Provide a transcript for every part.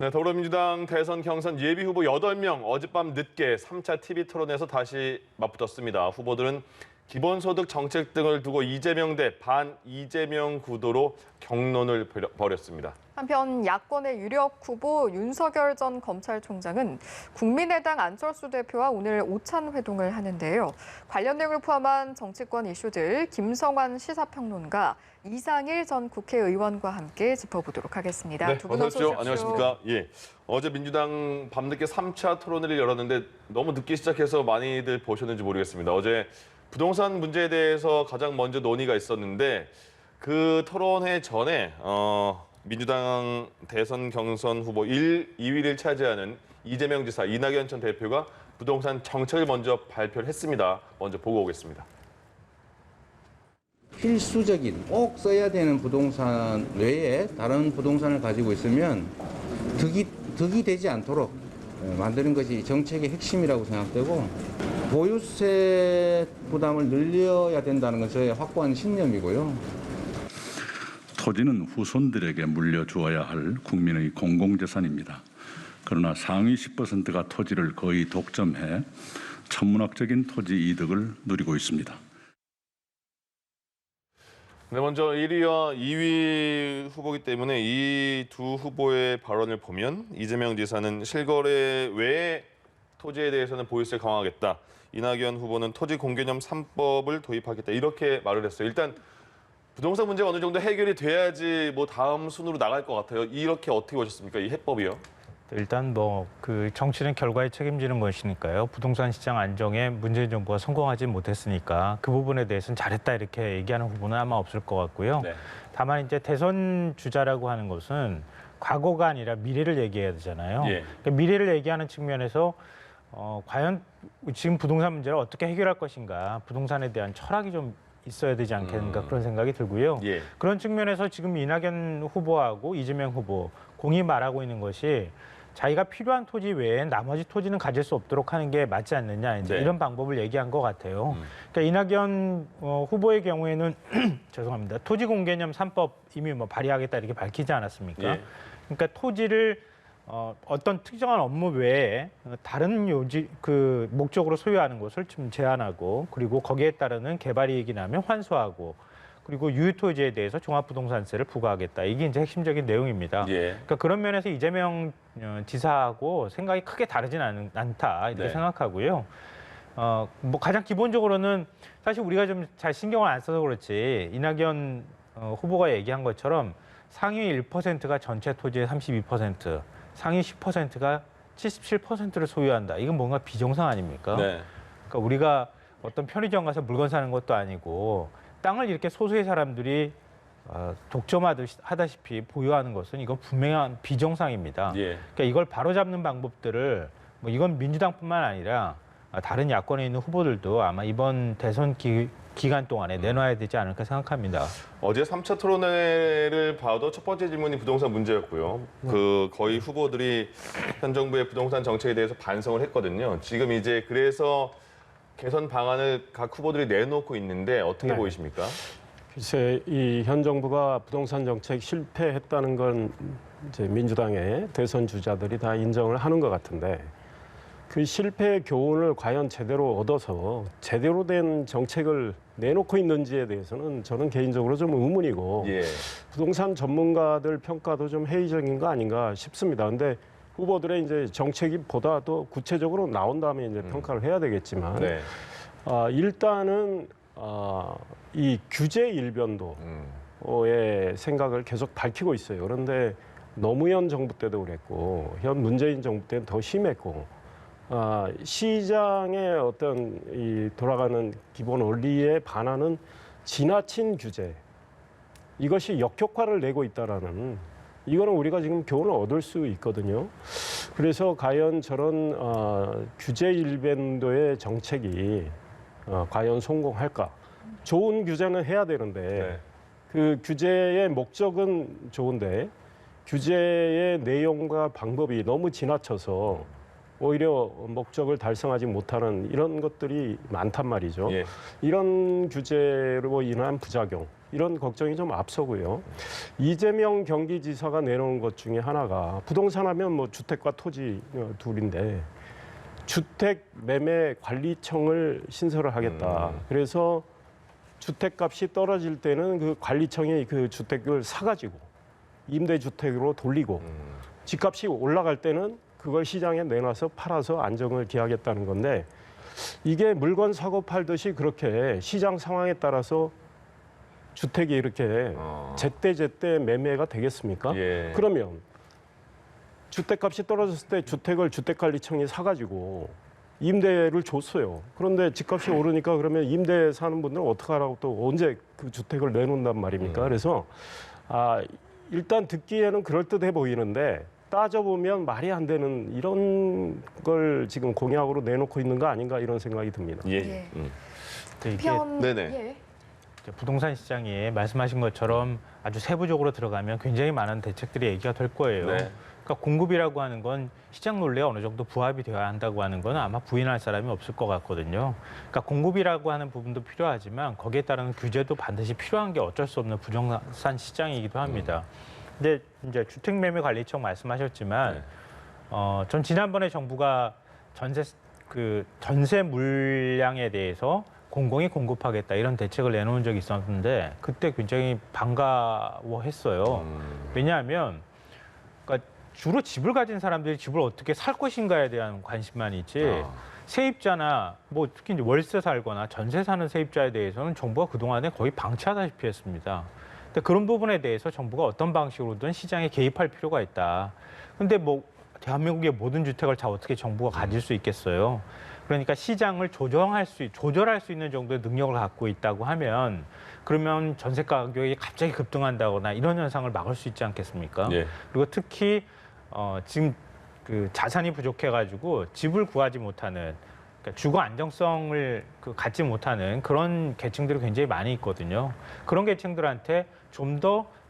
네, 더불어민주당 대선 경선 예비후보 8명 어젯밤 늦게 3차 TV 토론에서 다시 맞붙었습니다. 후보들은 기본소득 정책 등을 두고 이재명 대 반 이재명 구도로 경론을 벌였습니다. 한편 야권의 유력 후보 윤석열 전 검찰총장은 국민의당 안철수 대표와 오늘 오찬 회동을 하는데요. 관련 내용을 포함한 정치권 이슈들 김성환 시사평론가, 이상일 전 국회의원과 함께 짚어보도록 하겠습니다. 네, 두 분 어서 어서 오십시오. 오십시오. 안녕하십니까. 예, 어제 민주당 밤늦게 3차 토론회를 열었는데 너무 늦게 시작해서 많이들 보셨는지 모르겠습니다. 어제 부동산 문제에 대해서 가장 먼저 논의가 있었는데 그 토론회 전에 민주당 대선 경선 후보 2위를 차지하는 이재명 지사, 이낙연 전 대표가 부동산 정책을 먼저 발표를 했습니다. 먼저 보고 오겠습니다. 필수적인 꼭 써야 되는 부동산 외에 다른 부동산을 가지고 있으면 득이 되지 않도록 만드는 것이 정책의 핵심이라고 생각되고, 보유세 부담을 늘려야 된다는 건 저의 확고한 신념이고요. 토지는 후손들에게 물려주어야 할 국민의 공공재산입니다. 그러나 상위 10%가 토지를 거의 독점해 천문학적인 토지 이득을 누리고 있습니다. 네, 먼저 1위와 2위 후보이기 때문에 이 두 후보의 발언을 보면 이재명 지사는 실거래 외에 토지에 대해서는 보유세 강화하겠다. 이낙연 후보는 토지 공개념 3법을 도입하겠다. 이렇게 말을 했어요. 일단 부동산 문제가 어느 정도 해결이 돼야지 뭐 다음 순으로 나갈 것 같아요. 이렇게 어떻게 보셨습니까? 이 해법이요? 일단 그 정치는 결과에 책임지는 것이니까요. 부동산 시장 안정에 문재인 정부가 성공하지 못했으니까 그 부분에 대해서는 잘했다 이렇게 얘기하는 후보는 아마 없을 것 같고요. 네. 다만 이제 대선 주자라고 하는 것은 과거가 아니라 미래를 얘기해야 되잖아요. 예. 그러니까 미래를 얘기하는 측면에서 과연 지금 부동산 문제를 어떻게 해결할 것인가, 부동산에 대한 철학이 좀 있어야 되지 않겠는가 그런 생각이 들고요. 예. 그런 측면에서 지금 이낙연 후보하고 이재명 후보 공이 말하고 있는 것이 자기가 필요한 토지 외에 나머지 토지는 가질 수 없도록 하는 게 맞지 않느냐, 이제 네. 이런 방법을 얘기한 것 같아요. 그러니까 이낙연 후보의 경우에는 죄송합니다. 토지 공개념 3법 이미 발의하겠다 이렇게 밝히지 않았습니까? 예. 그러니까 토지를 어떤 특정한 업무 외에 다른 목적으로 소유하는 것을 좀 제한하고, 그리고 거기에 따르는 개발 이익이 나면 환수하고, 그리고 유효토지에 대해서 종합부동산세를 부과하겠다. 이게 이제 핵심적인 내용입니다. 예. 그러니까 그런 면에서 이재명 지사하고 생각이 크게 다르진 않다 이렇게 네. 생각하고요. 가장 기본적으로는 사실 우리가 좀 잘 신경을 안 써서 그렇지, 이낙연 후보가 얘기한 것처럼 상위 1%가 전체 토지의 32%, 상위 10%가 77%를 소유한다. 이건 뭔가 비정상 아닙니까? 네. 그러니까 우리가 어떤 편의점 가서 물건 사는 것도 아니고 땅을 이렇게 소수의 사람들이 독점하다시피 보유하는 것은 이건 분명한 비정상입니다. 예. 그러니까 이걸 바로잡는 방법들을 이건 민주당뿐만 아니라 다른 야권에 있는 후보들도 아마 이번 대선 기간 동안에 내놔야 되지 않을까 생각합니다. 어제 3차 토론회를 봐도 첫 번째 질문이 부동산 문제였고요. 거의 후보들이 현 정부의 부동산 정책에 대해서 반성을 했거든요. 지금 이제 그래서 개선 방안을 각 후보들이 내놓고 있는데 어떻게 보이십니까? 글쎄, 이 현 정부가 부동산 정책 실패했다는 건 이제 민주당의 대선 주자들이 다 인정을 하는 것 같은데, 그 실패의 교훈을 과연 제대로 얻어서 제대로 된 정책을 내놓고 있는지에 대해서는 저는 개인적으로 좀 의문이고, 예. 부동산 전문가들 평가도 좀 회의적인 거 아닌가 싶습니다. 근데 후보들의 이제 정책이 보다 더 구체적으로 나온 다음에 이제 평가를 해야 되겠지만, 네. 일단은 이 규제 일변도의 생각을 계속 밝히고 있어요. 그런데 노무현 정부 때도 그랬고 현 문재인 정부 때는 더 심했고, 시장의 어떤 이 돌아가는 기본 원리에 반하는 지나친 규제, 이것이 역효과를 내고 있다라는, 이거는 우리가 지금 교훈을 얻을 수 있거든요. 그래서 과연 저런 규제 일변도의 정책이 과연 성공할까? 좋은 규제는 해야 되는데, 네. 그 규제의 목적은 좋은데 규제의 내용과 방법이 너무 지나쳐서 오히려 목적을 달성하지 못하는 이런 것들이 많단 말이죠. 예. 이런 규제로 인한 부작용, 이런 걱정이 좀 앞서고요. 이재명 경기지사가 내놓은 것 중에 하나가 부동산 하면 뭐 주택과 토지 둘인데 주택 매매 관리청을 신설을 하겠다. 그래서 주택값이 떨어질 때는 그 관리청이 그 주택을 사가지고 임대주택으로 돌리고 집값이 올라갈 때는 그걸 시장에 내놔서 팔아서 안정을 기하겠다는 건데 이게 물건 사고 팔듯이 그렇게 시장 상황에 따라서 주택이 이렇게 제때제때 매매가 되겠습니까? 예. 그러면 주택값이 떨어졌을 때 주택을 주택관리청이 사가지고 임대를 줬어요. 그런데 집값이 오르니까 그러면 임대 사는 분들은 어떡하라고 또 언제 그 주택을 내놓는단 말입니까? 그래서 일단 듣기에는 그럴듯해 보이는데 따져보면 말이 안 되는 이런 걸 지금 공약으로 내놓고 있는 거 아닌가 이런 생각이 듭니다. 예. 예. 이게 편 네네. 예. 부동산 시장에 말씀하신 것처럼 아주 세부적으로 들어가면 굉장히 많은 대책들이 얘기가 될 거예요. 네. 그러니까 공급이라고 하는 건 시장 논리에 어느 정도 부합이 되어야 한다고 하는 건 아마 부인할 사람이 없을 것 같거든요. 그러니까 공급이라고 하는 부분도 필요하지만 거기에 따른 규제도 반드시 필요한 게 어쩔 수 없는 부동산 시장이기도 합니다. 근데 이제 주택매매관리청 말씀하셨지만 네. 전 지난번에 정부가 전세 물량에 대해서 공공이 공급하겠다 이런 대책을 내놓은 적이 있었는데 그때 굉장히 반가워했어요. 왜냐하면 그러니까 주로 집을 가진 사람들이 집을 어떻게 살 것인가에 대한 관심만 있지 세입자나 뭐 특히 이제 월세 살거나 전세 사는 세입자에 대해서는 정부가 그동안에 거의 방치하다시피 했습니다. 근데 그런 부분에 대해서 정부가 어떤 방식으로든 시장에 개입할 필요가 있다. 근데 뭐 대한민국의 모든 주택을 다 어떻게 정부가 가질 수 있겠어요? 그러니까 시장을 조절할 수 있는 정도의 능력을 갖고 있다고 하면 그러면 전세 가격이 갑자기 급등한다거나 이런 현상을 막을 수 있지 않겠습니까? 예. 그리고 특히 지금 그 자산이 부족해가지고 집을 구하지 못하는 그러니까 주거 안정성을 갖지 못하는 그런 계층들이 굉장히 많이 있거든요. 그런 계층들한테 좀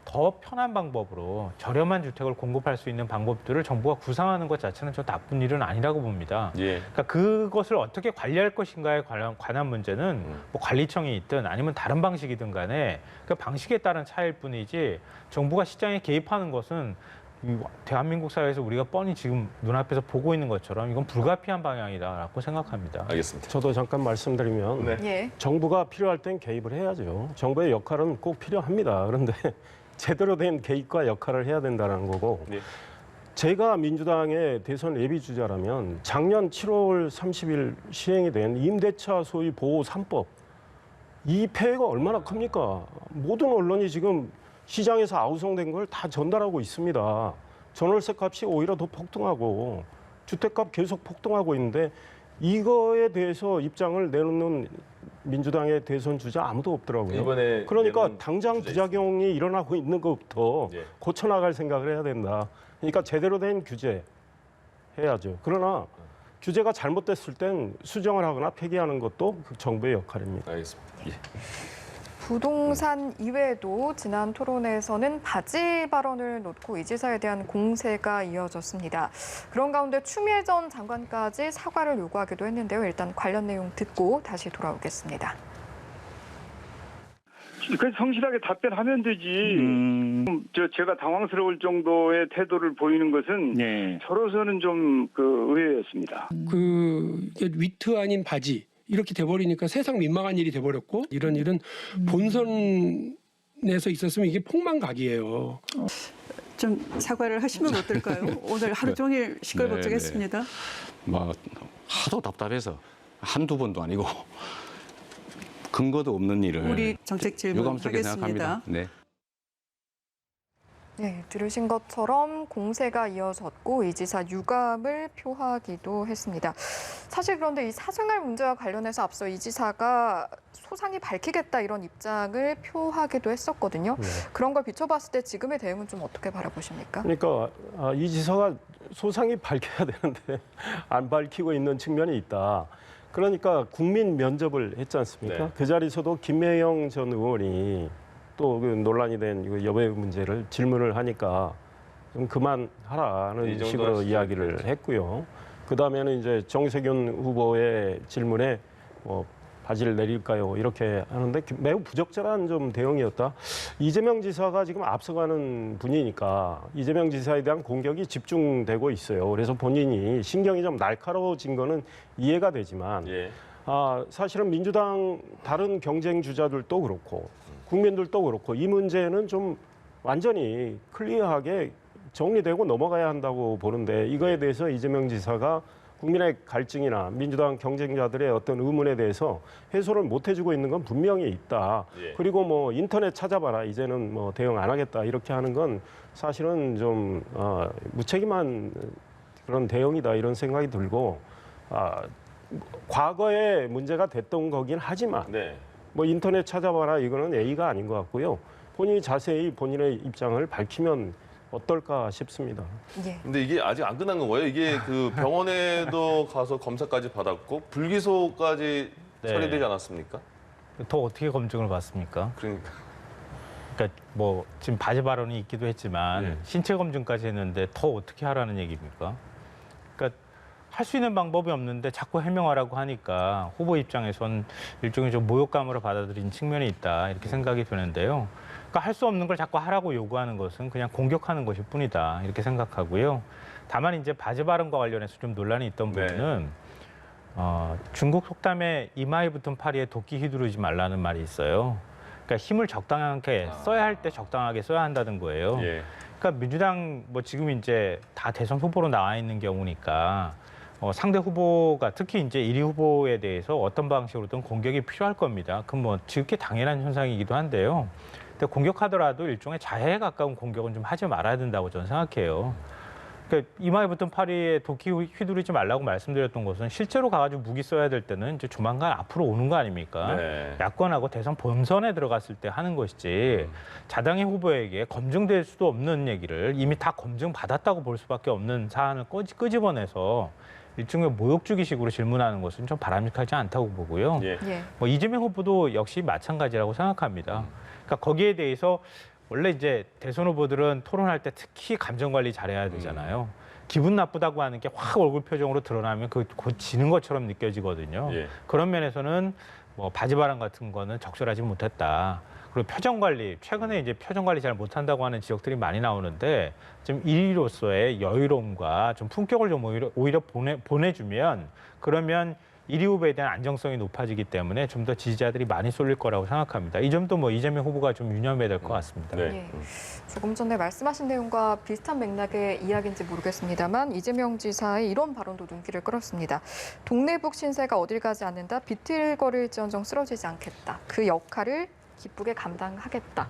더 편한 방법으로 저렴한 주택을 공급할 수 있는 방법들을 정부가 구상하는 것 자체는 저 나쁜 일은 아니라고 봅니다. 예. 그러니까 그것을 어떻게 관리할 것인가에 관한 문제는 뭐 관리청이 있든 아니면 다른 방식이든 간에 그 방식에 따른 차이일 뿐이지 정부가 시장에 개입하는 것은 대한민국 사회에서 우리가 뻔히 지금 눈앞에서 보고 있는 것처럼 이건 불가피한 방향이다라고 생각합니다. 알겠습니다. 저도 잠깐 말씀드리면 네. 예. 정부가 필요할 땐 개입을 해야죠. 정부의 역할은 꼭 필요합니다. 그런데 제대로 된 개입과 역할을 해야 된다는 거고 예. 제가 민주당의 대선 예비주자라면 작년 7월 30일 시행이 된 임대차 소위 보호 3법 이 폐해가 얼마나 큽니까? 모든 언론이 지금 시장에서 아우성된 걸 다 전달하고 있습니다. 전월세 값이 오히려 더 폭등하고 주택값 계속 폭등하고 있는데 이거에 대해서 입장을 내놓는 민주당의 대선 주자 아무도 없더라고요. 이번에 그러니까 내놓은 당장 주제 부작용이 일어나고 있는 것부터 예. 고쳐나갈 생각을 해야 된다. 그러니까 제대로 된 규제 해야죠. 그러나 규제가 잘못됐을 땐 수정을 하거나 폐기하는 것도 그 정부의 역할입니다. 알겠습니다. 예. 부동산 이외에도 지난 토론에서는 바지 발언을 놓고 이 지사에 대한 공세가 이어졌습니다. 그런 가운데 추미애 전 장관까지 사과를 요구하기도 했는데요. 일단 관련 내용 듣고 다시 돌아오겠습니다. 그래서 성실하게 답변하면 되지. 제가 당황스러울 정도의 태도를 보이는 것은 네. 저로서는 좀 의외였습니다. 위트 아닌 바지 이렇게 돼버리니까 세상 민망한 일이 돼버렸고 이런 일은 본선에서 있었으면 이게 폭망각이에요. 좀 사과를 하시면 어떨까요? 오늘 하루 종일 시끌벅적했습니다. 뭐 하도 답답해서 한두 번도 아니고 근거도 없는 일을 우리 정책 질문 유감스럽게 하겠습니다. 생각합니다. 네. 네, 들으신 것처럼 공세가 이어졌고 이 지사 유감을 표하기도 했습니다. 사실 그런데 이 사생활 문제와 관련해서 앞서 이 지사가 소상히 밝히겠다 이런 입장을 표하기도 했었거든요. 네. 그런 걸 비춰봤을 때 지금의 대응은 좀 어떻게 바라보십니까? 그러니까 이 지사가 소상히 밝혀야 되는데 안 밝히고 있는 측면이 있다. 그러니까 국민 면접을 했지 않습니까? 네. 그 자리에서도 김혜영 전 의원이 또 그 논란이 된 여배 문제를 질문을 하니까 좀 이 그만하라는 정도 식으로 하시죠. 이야기를 했고요. 그 다음에는 이제 정세균 후보의 질문에 바지를 내릴까요? 이렇게 하는데 매우 부적절한 좀 대응이었다. 이재명 지사가 지금 앞서가는 분이니까 이재명 지사에 대한 공격이 집중되고 있어요. 그래서 본인이 신경이 좀 날카로워진 거는 이해가 되지만 예. 사실은 민주당 다른 경쟁 주자들도 그렇고 국민들도 그렇고 이 문제는 좀 완전히 클리어하게 정리되고 넘어가야 한다고 보는데 이거에 대해서 이재명 지사가 국민의 갈증이나 민주당 경쟁자들의 어떤 의문에 대해서 해소를 못 해주고 있는 건 분명히 있다. 예. 그리고 뭐 인터넷 찾아봐라. 이제는 뭐 대응 안 하겠다. 이렇게 하는 건 사실은 좀 무책임한 그런 대응이다. 이런 생각이 들고 과거에 문제가 됐던 거긴 하지만 네. 뭐 인터넷 찾아봐라. 이거는 A가 아닌 것 같고요. 본인이 자세히 본인의 입장을 밝히면 어떨까 싶습니다. 예. 근데 이게 아직 안 끝난 건 거예요? 이게 그 병원에도 가서 검사까지 받았고 불기소까지 네. 처리되지 않았습니까? 더 어떻게 검증을 받습니까? 그러니까. 그러니까 뭐 지금 바지 발언이 있기도 했지만 네. 신체 검증까지 했는데 더 어떻게 하라는 얘기입니까? 그러니까 할 수 있는 방법이 없는데 자꾸 해명하라고 하니까 후보 입장에선 일종의 좀 모욕감으로 받아들인 측면이 있다 이렇게 생각이 드는데요. 그러니까 할 수 없는 걸 자꾸 하라고 요구하는 것은 그냥 공격하는 것일 뿐이다 이렇게 생각하고요. 다만 이제 바지 발언과 관련해서 좀 논란이 있던 네. 부분은 중국 속담에 이마에 붙은 파리에 도끼 휘두르지 말라는 말이 있어요. 그러니까 힘을 적당하게 써야 할 때 적당하게 써야 한다는 거예요. 예. 그러니까 민주당 뭐 지금 이제 다 대선 후보로 나와 있는 경우니까 상대 후보가 특히 이제 1위 후보에 대해서 어떤 방식으로든 공격이 필요할 겁니다. 그건 뭐 지극히 당연한 현상이기도 한데요. 근데 공격하더라도 일종의 자해에 가까운 공격은 좀 하지 말아야 된다고 저는 생각해요. 그러니까 이마에 붙은 파리에 도끼 휘두르지 말라고 말씀드렸던 것은 실제로 가가지고 무기 써야 될 때는 이제 조만간 앞으로 오는 거 아닙니까? 네. 야권하고 대선 본선에 들어갔을 때 하는 것이지 자당의 후보에게 검증될 수도 없는 얘기를 이미 다 검증받았다고 볼 수밖에 없는 사안을 끄집어내서 일종의 모욕주기식으로 질문하는 것은 좀 바람직하지 않다고 보고요. 예. 예. 뭐 이재명 후보도 역시 마찬가지라고 생각합니다. 그러니까 거기에 대해서 원래 이제 대선 후보들은 토론할 때 특히 감정 관리 잘해야 되잖아요. 기분 나쁘다고 하는 게 확 얼굴 표정으로 드러나면 그 곧 지는 것처럼 느껴지거든요. 예. 그런 면에서는 뭐 바지 발언 같은 거는 적절하지 못했다. 그리고 표정 관리, 최근에 이제 표정 관리 잘 못한다고 하는 지적들이 많이 나오는데 좀 1위로서의 여유로움과 좀 품격을 좀 오히려 보내주면 그러면 1위 후보에 대한 안정성이 높아지기 때문에 좀 더 지지자들이 많이 쏠릴 거라고 생각합니다. 이 점도 뭐 이재명 후보가 좀 유념해야 될 것 같습니다. 네. 예. 조금 전에 말씀하신 내용과 비슷한 맥락의 이야기인지 모르겠습니다만 이재명 지사의 이런 발언도 눈길을 끌었습니다. 동네북 신세가 어딜 가지 않는다. 비틀거릴지언정 쓰러지지 않겠다. 그 역할을 기쁘게 감당하겠다.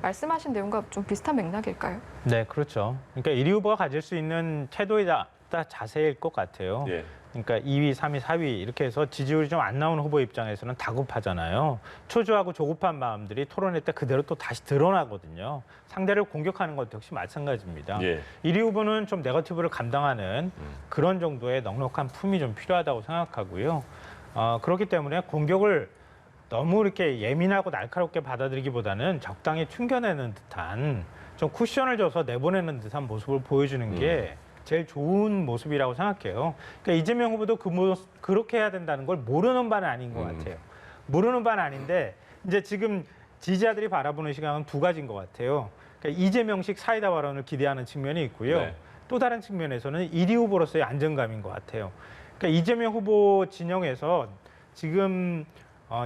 말씀하신 내용과 좀 비슷한 맥락일까요? 네, 그렇죠. 그러니까 1위 후보가 가질 수 있는 태도에 따라 자세일 것 같아요. 예. 그러니까 2위, 3위, 4위 이렇게 해서 지지율이 좀 안 나오는 후보 입장에서는 다급하잖아요. 초조하고 조급한 마음들이 토론회 때 그대로 또 다시 드러나거든요. 상대를 공격하는 것도 역시 마찬가지입니다. 예. 1위 후보는 좀 네거티브를 감당하는 그런 정도의 넉넉한 품이 좀 필요하다고 생각하고요. 그렇기 때문에 공격을 너무 이렇게 예민하고 날카롭게 받아들이기보다는 적당히 튕겨내는 듯한 좀 쿠션을 줘서 내보내는 듯한 모습을 보여주는 게 제일 좋은 모습이라고 생각해요. 그러니까 이재명 후보도 그렇게 해야 된다는 걸 모르는 바는 아닌 것 같아요. 모르는 바는 아닌데 이제 지금 지지자들이 바라보는 시각은 두 가지인 것 같아요. 그러니까 이재명식 사이다 발언을 기대하는 측면이 있고요. 네. 또 다른 측면에서는 1위 후보로서의 안정감인 것 같아요. 그러니까 이재명 후보 진영에서 지금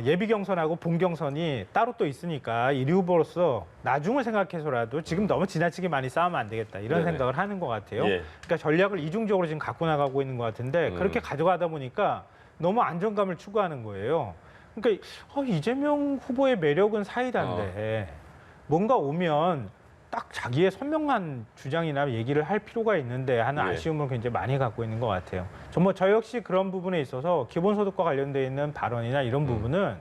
예비 경선하고 본 경선이 따로 또 있으니까 1위 후보로서 나중을 생각해서라도 지금 너무 지나치게 많이 싸우면 안 되겠다 이런 네네. 생각을 하는 것 같아요. 예. 그러니까 전략을 이중적으로 지금 갖고 나가고 있는 것 같은데 그렇게 가져가다 보니까 너무 안정감을 추구하는 거예요. 그러니까 이재명 후보의 매력은 사이다인데 뭔가 오면 딱 자기의 선명한 주장이나 얘기를 할 필요가 있는데 하는 예. 아쉬움을 굉장히 많이 갖고 있는 것 같아요. 저 역시 그런 부분에 있어서 기본소득과 관련돼 있는 발언이나 이런 부분은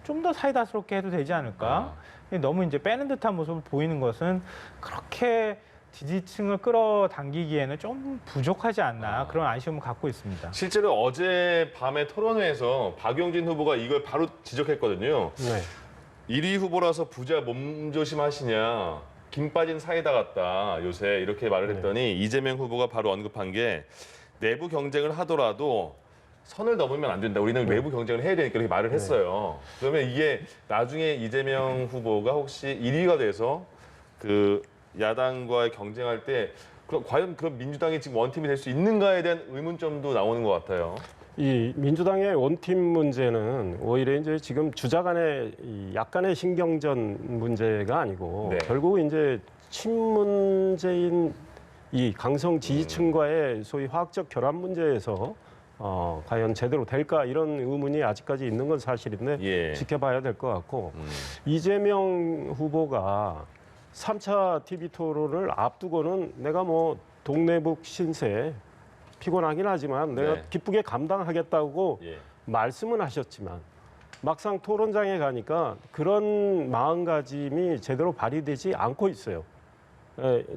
좀 더 사이다스럽게 해도 되지 않을까? 너무 이제 빼는 듯한 모습을 보이는 것은 그렇게 지지층을 끌어당기기에는 좀 부족하지 않나 그런 아쉬움을 갖고 있습니다. 실제로 어제 밤에 토론회에서 박용진 후보가 이걸 바로 지적했거든요. 네. 1위 후보라서 부자 몸조심하시냐. 김 빠진 사이다 같다 요새 이렇게 말을 했더니 이재명 후보가 바로 언급한 게 내부 경쟁을 하더라도 선을 넘으면 안 된다. 우리는 외부 경쟁을 해야 되니까 이렇게 말을 했어요. 그러면 이게 나중에 이재명 후보가 혹시 1위가 돼서 그 야당과의 경쟁할 때 과연 그 민주당이 지금 원팀이 될 수 있는가에 대한 의문점도 나오는 것 같아요. 이 민주당의 원팀 문제는 오히려 이제 지금 주자 간의 이 약간의 신경전 문제가 아니고 네. 결국 이제 친문제인 이 강성 지지층과의 소위 화학적 결합 문제에서 과연 제대로 될까 이런 의문이 아직까지 있는 건 사실인데 예. 지켜봐야 될 것 같고 이재명 후보가 3차 TV 토론을 앞두고는 내가 뭐 동네북 신세 피곤하긴 하지만 내가 네. 기쁘게 감당하겠다고 예. 말씀은 하셨지만 막상 토론장에 가니까 그런 마음가짐이 제대로 발휘되지 않고 있어요.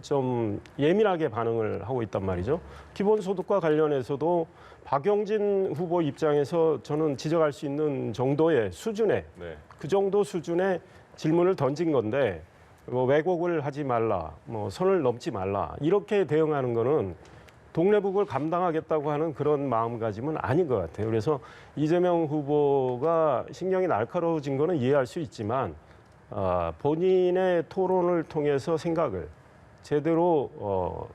좀 예민하게 반응을 하고 있단 말이죠. 기본소득과 관련해서도 박용진 후보 입장에서 저는 지적할 수 있는 정도의 수준의 네. 그 정도 수준의 질문을 던진 건데 뭐 왜곡을 하지 말라, 뭐 선을 넘지 말라 이렇게 대응하는 거는 동네북을 감당하겠다고 하는 그런 마음가짐은 아닌 것 같아요. 그래서 이재명 후보가 신경이 날카로워진 거는 이해할 수 있지만 본인의 토론을 통해서 생각을 제대로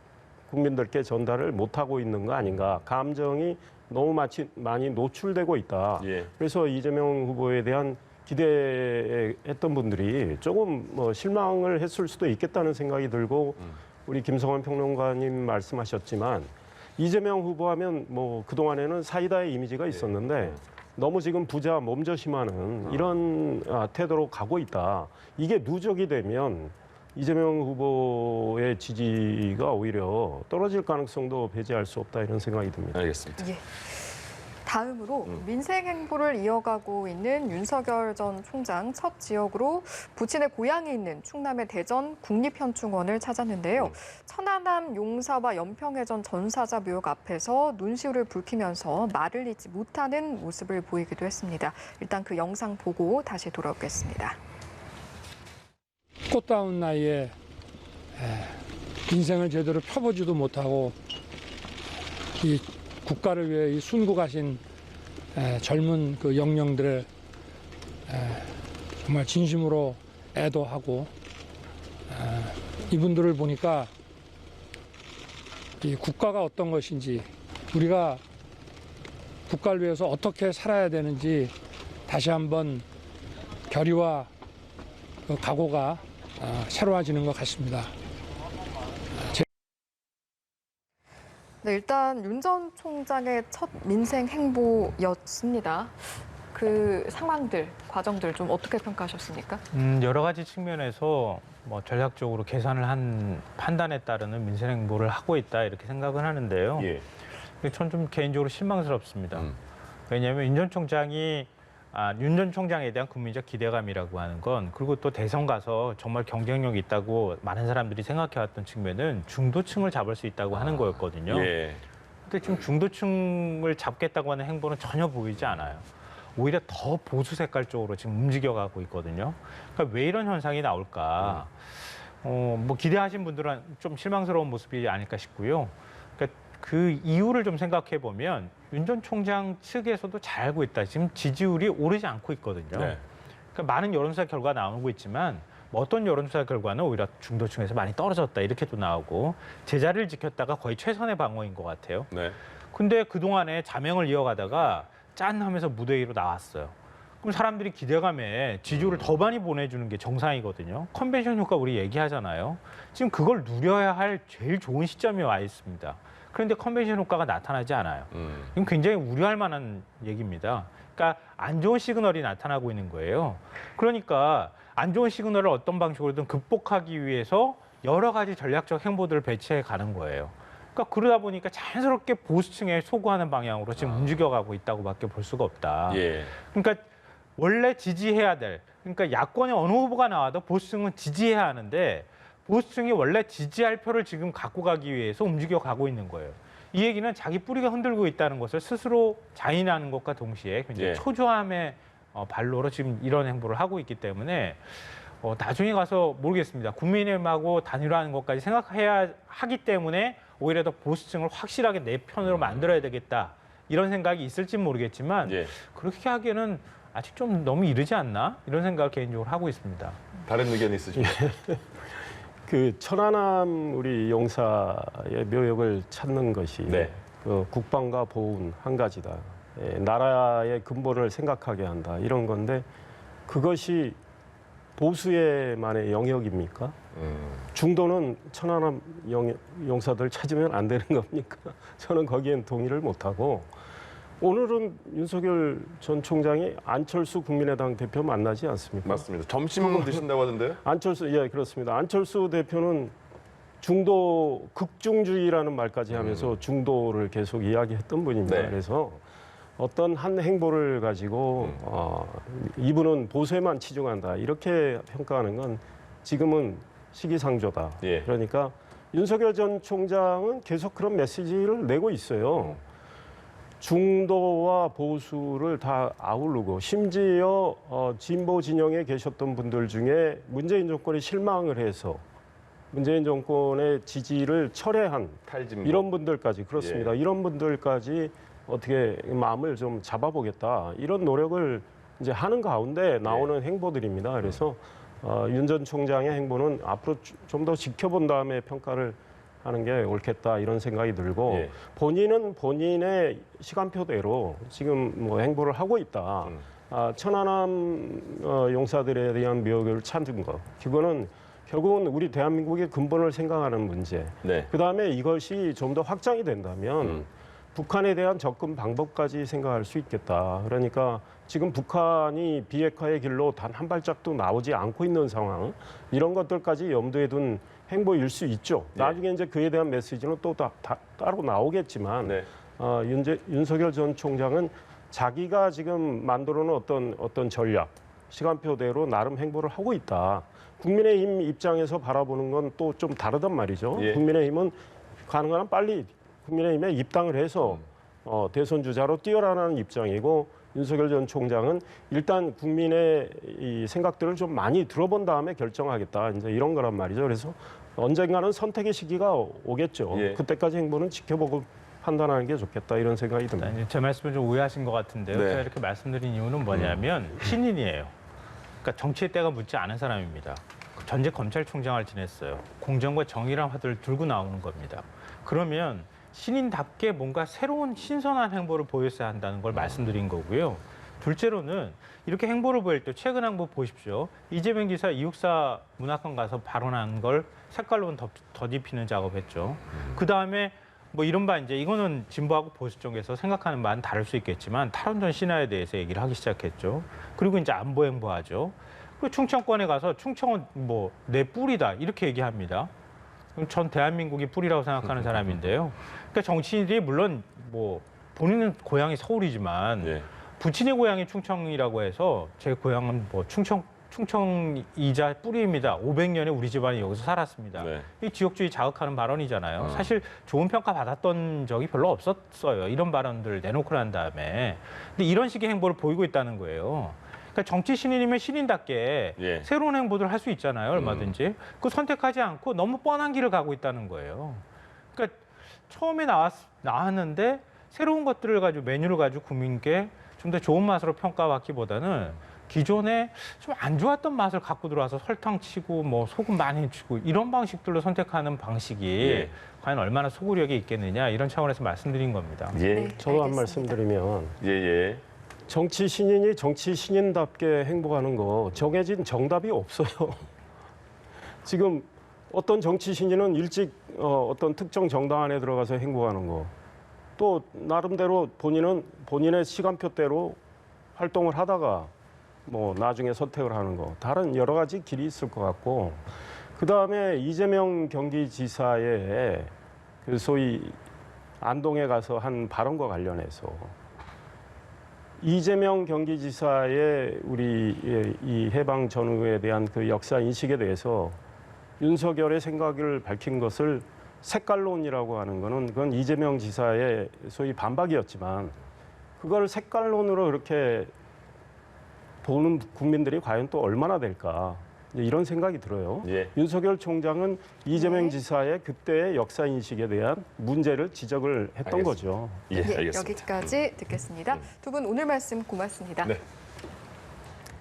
국민들께 전달을 못하고 있는 거 아닌가. 감정이 너무 많이 노출되고 있다. 예. 그래서 이재명 후보에 대한 기대했던 분들이 조금 뭐 실망을 했을 수도 있겠다는 생각이 들고 우리 김성환 평론가님 말씀하셨지만 이재명 후보하면 뭐 그동안에는 사이다의 이미지가 있었는데 너무 지금 부자 몸조심하는 이런 태도로 가고 있다. 이게 누적이 되면 이재명 후보의 지지가 오히려 떨어질 가능성도 배제할 수 없다 이런 생각이 듭니다. 알겠습니다. 예. 다음으로 민생 행보를 이어가고 있는 윤석열 전 총장 첫 지역으로 부친의 고향이 있는 충남의 대전 국립현충원을 찾았는데요. 천안함 용사와 연평해전 전사자 묘역 앞에서 눈시울을 붉히면서 말을 잇지 못하는 모습을 보이기도 했습니다. 일단 그 영상 보고 다시 돌아오겠습니다. 꽃다운 나이에 인생을 제대로 펴보지도 못하고 이 국가를 위해 이 순국하신 젊은 그 영령들을 정말 진심으로 애도하고 이분들을 보니까 이 국가가 어떤 것인지 우리가 국가를 위해서 어떻게 살아야 되는지 다시 한번 결의와 그 각오가 새로워지는 것 같습니다. 네, 일단 윤 전 총장의 첫 민생 행보였습니다. 그 상황들, 과정들 좀 어떻게 평가하셨습니까? 여러 가지 측면에서 뭐 전략적으로 계산을 한 판단에 따르는 민생 행보를 하고 있다 이렇게 생각은 하는데요. 예. 전 좀 개인적으로 실망스럽습니다. 왜냐하면 윤 전 총장이 윤 전 총장에 대한 국민적 기대감이라고 하는 건 그리고 또 대선 가서 정말 경쟁력이 있다고 많은 사람들이 생각해왔던 측면은 중도층을 잡을 수 있다고 하는 거였거든요. 예. 근데 지금 중도층을 잡겠다고 하는 행보는 전혀 보이지 않아요. 오히려 더 보수 색깔 쪽으로 지금 움직여가고 있거든요. 그러니까 왜 이런 현상이 나올까? 뭐 기대하신 분들은 좀 실망스러운 모습이 아닐까 싶고요. 그러니까 그 이유를 좀 생각해 보면 윤 전 총장 측에서도 잘 알고 있다. 지금 지지율이 오르지 않고 있거든요. 네. 그러니까 많은 여론조사 결과 나오고 있지만 뭐 어떤 여론조사 결과는 오히려 중도층에서 많이 떨어졌다 이렇게도 나오고 제자리를 지켰다가 거의 최선의 방어인 것 같아요. 네. 근데 그동안에 자명을 이어가다가 짠 하면서 무대 위로 나왔어요. 그럼 사람들이 기대감에 지지율을 더 많이 보내주는 게 정상이거든요. 컨벤션 효과 우리 얘기하잖아요. 지금 그걸 누려야 할 제일 좋은 시점이 와 있습니다. 그런데 컨벤션 효과가 나타나지 않아요. 이건 굉장히 우려할 만한 얘기입니다. 그러니까 안 좋은 시그널이 나타나고 있는 거예요. 그러니까 안 좋은 시그널을 어떤 방식으로든 극복하기 위해서 여러 가지 전략적 행보들을 배치해 가는 거예요. 그러니까 그러다 보니까 자연스럽게 보수층에 소구하는 방향으로 지금 움직여가고 있다고밖에 볼 수가 없다. 예. 그러니까 원래 지지해야 될, 그러니까 야권의 어느 후보가 나와도 보수층은 지지해야 하는데 보수층이 원래 지지할 표를 지금 갖고 가기 위해서 움직여가고 있는 거예요. 이 얘기는 자기 뿌리가 흔들고 있다는 것을 스스로 자인하는 것과 동시에 굉장히 예. 초조함의 발로로 지금 이런 행보를 하고 있기 때문에 나중에 가서 모르겠습니다. 국민의힘하고 단일화하는 것까지 생각해야 하기 때문에 오히려 더 보수층을 확실하게 내 편으로 만들어야 되겠다. 이런 생각이 있을지 모르겠지만 예. 그렇게 하기에는 아직 좀 너무 이르지 않나? 이런 생각을 개인적으로 하고 있습니다. 다른 의견 있으십니까? 그 천안함 우리 용사의 묘역을 찾는 것이 네. 그 국방과 보훈 한 가지다. 예, 나라의 근본을 생각하게 한다. 이런 건데 그것이 보수의만의 영역입니까? 중도는 천안함 용사들 찾으면 안 되는 겁니까? 저는 거기엔 동의를 못하고 오늘은 윤석열 전 총장이 안철수 국민의당 대표 만나지 않습니까? 맞습니다. 점심 드신다고 하던데요? 안철수, 예, 그렇습니다. 안철수 대표는 중도 극중주의라는 말까지 하면서 중도를 계속 이야기했던 분입니다. 네. 그래서 어떤 한 행보를 가지고 이분은 보수에만 치중한다 이렇게 평가하는 건 지금은 시기상조다. 예. 그러니까 윤석열 전 총장은 계속 그런 메시지를 내고 있어요. 중도와 보수를 다 아우르고 심지어 진보 진영에 계셨던 분들 중에 문재인 정권이 실망을 해서 문재인 정권의 지지를 철회한 탈진보. 이런 분들까지 그렇습니다. 예. 이런 분들까지 어떻게 마음을 좀 잡아보겠다 이런 노력을 이제 하는 가운데 나오는 행보들입니다. 그래서 윤 전 총장의 행보는 앞으로 좀 더 지켜본 다음에 평가를 하는 게 옳겠다 이런 생각이 들고 예. 본인은 본인의 시간표대로 지금 뭐 행보를 하고 있다. 천안함 용사들에 대한 묘역을 찾은 것 그거는 결국은 우리 대한민국의 근본을 생각하는 문제. 네. 그다음에 이것이 좀 더 확장이 된다면 북한에 대한 접근 방법까지 생각할 수 있겠다. 그러니까 지금 북한이 비핵화의 길로 단 한 발짝도 나오지 않고 있는 상황 이런 것들까지 염두에 둔 행보일 수 있죠. 네. 나중에 이제 그에 대한 메시지는 또 따로 나오겠지만 네. 윤석열 전 총장은 자기가 지금 만들어놓은 어떤 전략, 시간표대로 나름 행보를 하고 있다. 국민의힘 입장에서 바라보는 건 또 좀 다르단 말이죠. 예. 국민의힘은 가능한 한 빨리 국민의힘에 입당을 해서 대선 주자로 뛰어라는 입장이고 윤석열 전 총장은 일단 국민의 이 생각들을 좀 많이 들어본 다음에 결정하겠다. 이제 이런 거란 말이죠. 그래서 언젠가는 선택의 시기가 오겠죠. 예. 그때까지 행보는 지켜보고 판단하는 게 좋겠다. 이런 생각이 듭니다. 이제 제 말씀을 좀 오해하신 것 같은데요. 네. 제가 이렇게 말씀드린 이유는 뭐냐면 신인이에요. 그러니까 정치의 때가 묻지 않은 사람입니다. 전직 검찰총장을 지냈어요. 공정과 정의란 화두를 들고 나오는 겁니다. 그러면 신인답게 뭔가 새로운 신선한 행보를 보였어야 한다는 걸 말씀드린 거고요. 둘째로는 이렇게 행보를 보일 때 최근 행보 보십시오. 이재명 지사 이육사 문학관 가서 발언한 걸 색깔로 덧입히는 작업했죠. 그다음에 뭐 이른바 이제 이거는 진보하고 보수 쪽에서 생각하는 바는 다를 수 있겠지만 탈원전 신화에 대해서 얘기를 하기 시작했죠. 그리고 이제 안보 행보하죠. 그리고 충청권에 가서 충청은 뭐 내 뿌리다 이렇게 얘기합니다. 그럼 전 대한민국이 뿌리라고 생각하는 사람인데요. 그러니까 정치인들이 물론 뭐 본인은 고향이 서울이지만 예. 부친의 고향이 충청이라고 해서 제 고향은 뭐 충청이자 뿌리입니다. 500년에 우리 집안이 여기서 살았습니다. 네. 이 지역주의 자극하는 발언이잖아요. 사실 좋은 평가 받았던 적이 별로 없었어요. 이런 발언들 내놓고 난 다음에. 근데 이런 식의 행보를 보이고 있다는 거예요. 그러니까 정치 신인이면 신인답게 예. 새로운 행보를 할 수 있잖아요. 얼마든지. 그 선택하지 않고 너무 뻔한 길을 가고 있다는 거예요. 그러니까 처음에 나왔는데 새로운 것들을 가지고 메뉴를 가지고 국민께 좀 더 좋은 맛으로 평가받기보다는 기존에 좀 안 좋았던 맛을 갖고 들어와서 설탕 치고 뭐 소금 많이 치고 이런 방식들로 선택하는 방식이 예. 과연 얼마나 소구력이 있겠느냐 이런 차원에서 말씀드린 겁니다. 예. 네. 저도 한 알겠습니다. 말씀드리면 예. 정치 신인이 정치 신인답게 행보하는 거 정해진 정답이 없어요. 지금 어떤 정치 신인은 일찍 어떤 특정 정당 안에 들어가서 행보하는 거, 또 나름대로 본인은 본인의 시간표대로 활동을 하다가 뭐 나중에 선택을 하는 거, 다른 여러 가지 길이 있을 것 같고, 그 다음에 이재명 경기지사의 그 소위 안동에 가서 한 발언과 관련해서 이재명 경기지사의 우리 이 해방 전후에 대한 그 역사 인식에 대해서 윤석열의 생각을 밝힌 것을 색깔론이라고 하는 거는 그건 이재명 지사의 소위 반박이었지만 그걸 색깔론으로 그렇게 보는 국민들이 과연 또 얼마나 될까. 이제 이런 생각이 들어요. 예. 윤석열 총장은 이재명 네. 지사의 그때의 역사 인식에 대한 문제를 지적을 했던 알겠습니다. 거죠. 예, 예, 알겠습니다. 여기까지 듣겠습니다. 두 분 오늘 말씀 고맙습니다. 네.